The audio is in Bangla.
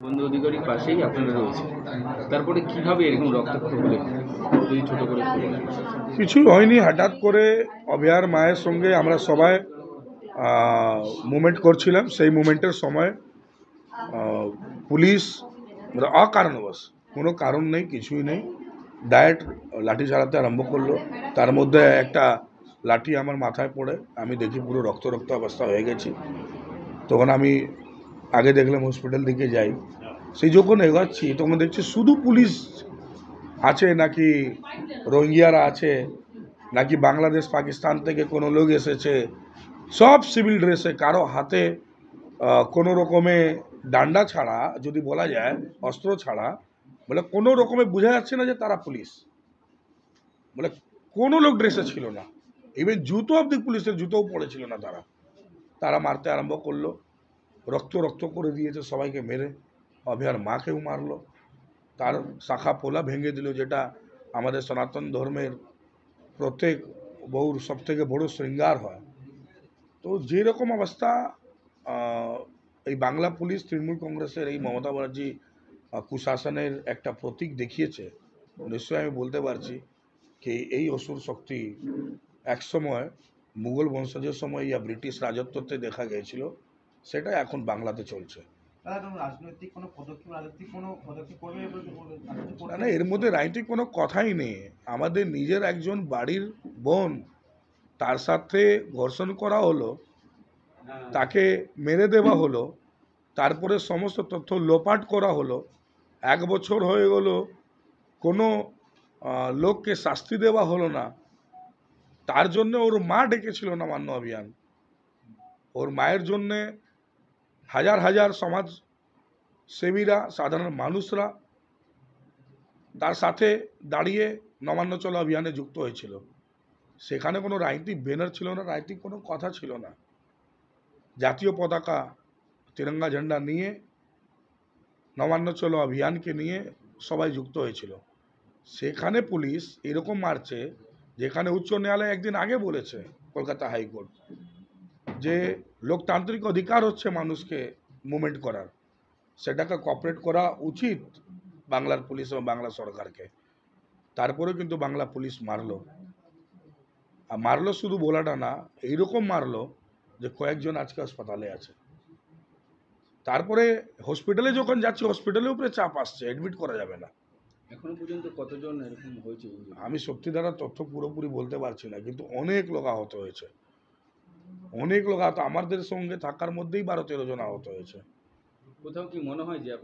বন্ধু অধিকারীর পাশেই আপনারা রয়েছে, তারপরে কিভাবে এরকম রক্তাক্ত হলেন যদি ছোট করে একটু বলেন। কিছুই হয়নি, হঠাৎ করে অভয়ার মায়ের সঙ্গে আমরা সবাই মুভমেন্ট করছিলাম। সেই মুভমেন্টের সময় পুলিশ অকারণবশ, কোনো কারণ নেই, কিছুই নেই, ডাইরেক্ট লাঠি চালাতে আরম্ভ করলো। তার মধ্যে একটা লাঠি আমার মাথায় পড়ে, আমি দেখি পুরো রক্ত রক্ত অবস্থা হয়ে গেছি। তখন আমি আগে দেখলাম হসপিটাল দিকে যাই, সেই যখন এগোচ্ছি তখন দেখছি শুধু পুলিশ আছে, নাকি রোহিঙ্গিয়ারা আছে, নাকি বাংলাদেশ পাকিস্তান থেকে কোনো লোক এসেছে, সব সিভিল ড্রেসে, কারো হাতে কোনো রকমে ডান্ডা ছাড়া, যদি বলা যায় অস্ত্র ছাড়া, বলে কোনো রকমে বোঝা যাচ্ছে না যে তারা পুলিশ। বলে কোনো লোক ড্রেসে ছিল না, ইভেন জুতো অব্দি পুলিশের জুতোও পড়েছিল না। তারা তারা মারতে আরম্ভ করলো, রক্ত রক্ত করে দিয়েছে সবাইকে মেরে। অভয়ার মাকেও মারলো, তার শাখা পোলা ভেঙে দিল, যেটা আমাদের সনাতন ধর্মের প্রত্যেক বউর সব থেকে বড় শৃঙ্গার হয়। তো যেরকম অবস্থা, এই বাংলা পুলিশ তৃণমূল কংগ্রেসের এই মমতা ব্যানার্জি কুশাসনের একটা প্রতীক দেখিয়েছে। নিশ্চয়ই আমি বলতে পারছি কি এই অসুর শক্তি একসময় মুঘল বংশজের সময় ইয়া ব্রিটিশ রাজত্বতে দেখা গিয়েছিল, সেটা এখন বাংলাতে চলছে। না না, এর মধ্যে রাজনৈতিক কোনো কথাই নেই। আমাদের নিজের একজন বাড়ির বোন, তার সাথে ধর্ষণ করা হলো, তাকে মেরে দেওয়া হলো, তারপরে সমস্ত তথ্য লোপাট করা হলো। 1 বছর হয়ে গেল, কোনো লোককে শাস্তি দেওয়া হলো না। তার জন্য ওর মা ডেকেছিল নবান্ন অভিযান। ওর মায়ের জন্যে হাজার হাজার সমাজ সেবীরা, সাধারণ মানুষরা তার সাথে দাঁড়িয়ে নবান্ন চলো অভিযানে যুক্ত হয়েছিল। সেখানে কোনো রাজনৈতিক ব্যানার ছিল না, রাজনৈতিক কোনো কথা ছিল না। জাতীয় পতাকা, তিরঙ্গা ঝান্ডা নিয়ে নবান্ন চলো অভিযানকে নিয়ে সবাই যুক্ত হয়েছিল। সেখানে পুলিশ এরকম মারছে, যেখানে উচ্চ ন্যায়ালয় একদিন আগে বলেছে, কলকাতা হাইকোর্ট, যে লোকতান্ত্রিক অধিকার হচ্ছে মানুষকে মুভমেন্ট করার, সেটাকে কপারেট করা উচিত বাংলার পুলিশ এবং বাংলা সরকারকে। তারপরেও কিন্তু বাংলা পুলিশ মারলো। আর মারলো শুধু বলাটা না, এইরকম মারলো যে কয়েকজন আজকে হাসপাতালে আছে। তারপরে হসপিটালে যখন যাচ্ছে, হসপিটালের উপরে চাপ আসছে, অ্যাডমিট করা যাবে না। এখনো পর্যন্ত কতজন এরকম হয়েছে? আমি সত্যি দ্বারা তথ্য পুরোপুরি বলতে পারছি না, কিন্তু অনেক লোক আহত হয়েছে, অনেক লোক আহত। আমাদের সঙ্গে থাকার মধ্যেই 12-13 জন আহত হয়েছে। কোথাও কি মনে হয় যে আপনার